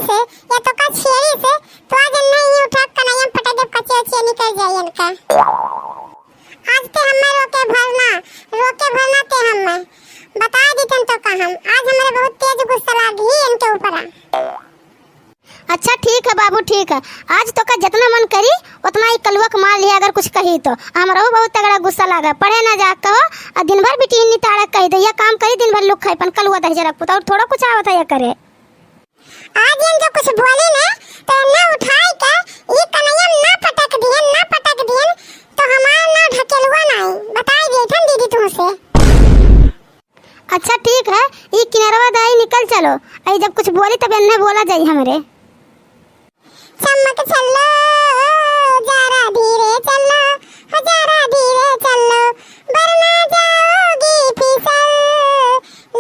से या तो का छेड़ी से तो आज नहीं उठा कन्हैया पटा दे कच्चे अच्छे निकल जाए इनका। आज ते हमें रोके भरना ते हमें बता देतन तो का हम आज हमारे बहुत तेज गुस्सा लागी इनके ऊपर। अच्छा ठीक है बाबू ठीक है, आज तो का जितना मन करी उतना ही कलुआ मार लिया। अगर कुछ कही तो हमारा बहुत तगड़ा गुस्सा लगा। पढ़े ना जा कहो और दिन भर बिटी नहीं ताड़ा कही दे या काम करी दिन भर लुक खाई पन कलुआ दही जरा पुता और थोड़ा कुछ आवत है करे। आज इन जो कुछ बोली ना तो ना उठाई के ये कन्हैया ना पटक दिए तो हमारा ना ढकेलुआ नहीं बताई देथन दीदी तुमसे। अच्छा ठीक है, ये किनारवा दाई निकल चलो। आई जब कुछ बोली तब इन्हें बोला जाई हमरे। चमक चलो जरा धीरे चलो जरा धीरे चलो वरना जाओगी फिसल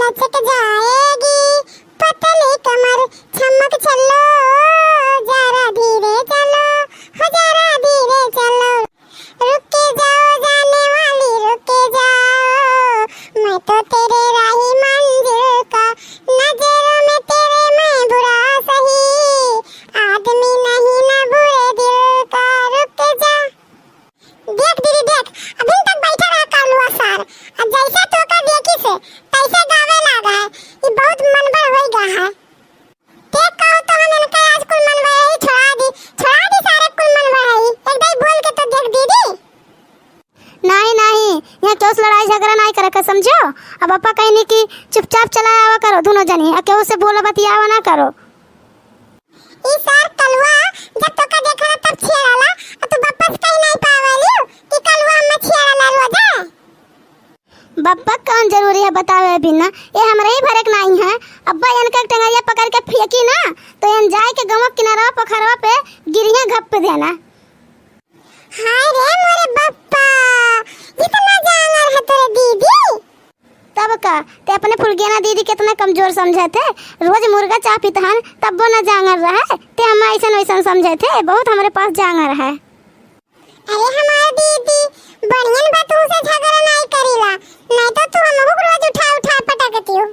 लचक जाएगी पतली कमर। चमक चलो जरा धीरे चलो जरा धीरे चलो रुक के जाओ जाने वाली रुक के जाओ मैं तो तेरे राही मंजिल का नजरों में तेरे मैं बुरा सही आदमी नहीं ना बुरे दिल का रुक के जा। देख दीदी देख अभी तक बैठा रहा कालुआ सार और जैसे तो का देखी से तैसे गावे लगा है। ये बहुत मनबड़ हो गया है। देख कहो तो हम इनका आज कुल मनबड़ है छोड़ा दी सारे कुल मनबड़ है एक दाई बोल के तो देख दीदी। नहीं यहाँ क्यों लड़ाई झगड़ा नहीं करे का समझो। अब पापा कहनी कि चुपचाप चला आवा करो दोनों जनी और क्यों से बोलो बतियावा ना करो। ई सर कलवा जब तो का देखा तब छेड़ाला और तू वापस कहीं नहीं पावलियो कि कलवा में छेड़ाला रोजा। बब्बा कौन जरूरी है बतावे बिना ये हमारे ही भरक नहीं है। अब्बा इनका टंगाइया पकड़ के फेंकी ना तो इन जाए के गमक किनारा पोखरवा पे गिरिया घप पे देना। हाय रे मोरे बप्पा इतना जानवर है तेरे दीदी। तब का ते अपने फुलगेना दीदी कितना कमजोर समझे थे। रोज मुर्गा चाह पीता हन तब वो न जांगर रहे ते हम ऐसा वैसा समझे थे। बहुत हमारे पास जांगर है। अरे हमारे दीदी बढ़ियन बा तू से झगड़ा नहीं करीला नहीं तो तू हमहु रोज उठा पटकती हो।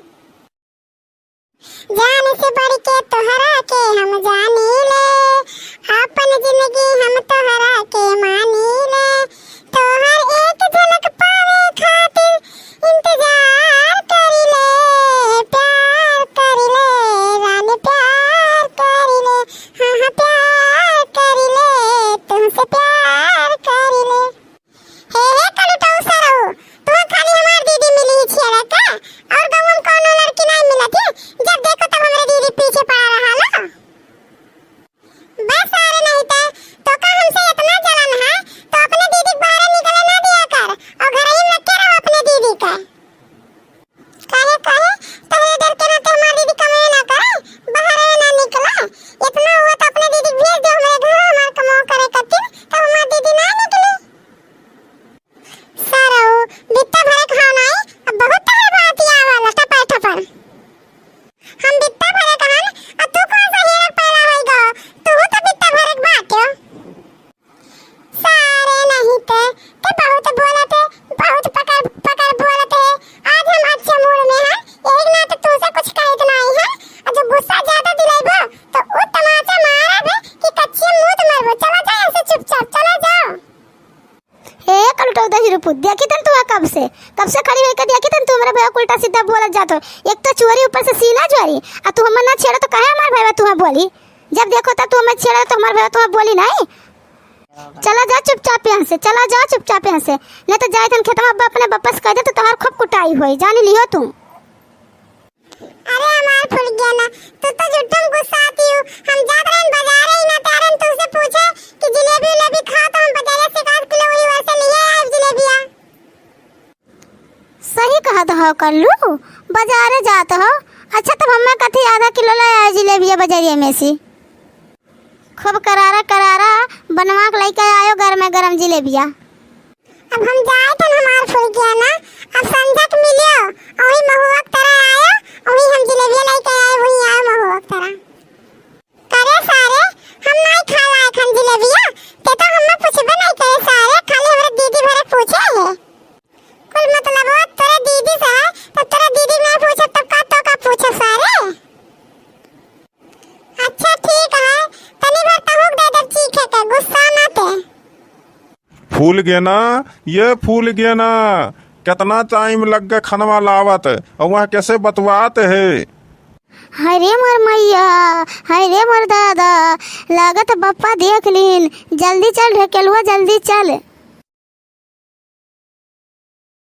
जान से बढ़ के तोहरा के हम जानी ले अपन जिंदगी हम तोहरा के मानी ले तोहर एक झलक पावे खातिर इंतजार करी ले प्यार करी ले रानी प्यार करी ले हाँ प्यार करी ले तुमसे प्यार करी ले। हे कलुटो सरो तू खाली हमार दीदी मिली छेड़ा का और गांव में कोनो लड़की नहीं मिला थी। जब देखो तब हमारे दीदी पीछे पड़ा रहा ना बस सारे नहीं तो का हमसे इतना जलन है तो अपने दीदी बाहर निकले ना दिया कर और घर ही में रखे रहो अपने दीदी का। कहे तोहरे डर के ना तो हमारी दीदी कमाए ना करे बाहर ना निकले इतना हुआ तो अपने दीदी भेज दो हमारे घर हमार कमाओ करे कतिर तब हमारी दीदी ना निकले। सारा बित्ता भरे खाना है अब बहुत तरह बात आवाला टपर हम बित्ता भरे कहन और तू कौन सा हीरा पहला होइगा तू तो बित्ता भरे बात हो। सारे नहीं ते बहुत बोलते बहुत पकड़ बोलते आज हम अच्छे मूड में हैं एक ना तो तू से कुछ कहत नहीं है और जो गुस्सा ज्यादा दिलाइबो तो वो तमाचा मारा बे कि कच्चे मुंह मरबो। चला जा ऐसे चुपचाप चला जाओ। हे कलुटो दही रुपु देखी तन तू कब से खड़ी होकर देखी तन तू मेरे भैया उल्टा सीधा बोलत जातो। एक तो चोरी ऊपर से सीना चोरी आ तू हमर ना छेड़ा तो काहे हमार भैया तुम्हें बोली। जब देखो तब तू हमें छेड़ा तो हमार भैया तुम्हें बोली नहीं। चला जा चुपचाप यहाँ से चला जा चुपचाप यहाँ से नहीं तो जाए तन खेतवा अब्बा अपने वापस कह दे तो तुम्हार खूब कुटाई होई जानी लियो तुम। अरे हमार फुल गया ना तू तो जुट्टम गुस्सा आती हो। हम जात रहे बाजार ही ना तारन तुझसे पूछे कि जलेबी खाओ तो हम बाजार से 5 किलो वही वैसे लिए आए जलेबियां। सही कहा हो कर लू बाजारे जात हो। अच्छा तब हमें कथी आधा किलो ले आए जलेबिया बाजारिया में से खूब करारा बनवा के लेके आयो घर में गरम जलेबिया। अब हम जाए तो हमार फुल गया ना अब संजक मिलियो वही महुआ तरह आयो वही हम जलेबिया लेके आए वही आयो महुआ तरह करे सारे हम नहीं खा लाए खन जलेबिया ते तो हमें पूछबे नहीं करे सारे खाली हमारे दीदी भरे पूछे है कुल मतलब वो तेरे दीदी से है तो तेरे दीदी नहीं पूछे तब का तो का पूछे सारे। अच्छा फूल गया ना, ये फूल गया ना, कितना टाइम लग गया खनवा लावत और वहाँ कैसे बतवाते है। हाय रे मोर मैया, हाय रे मोर दादा, लागत बप्पा देख लीन। जल्दी चल ढकेलुआ, जल्दी चल।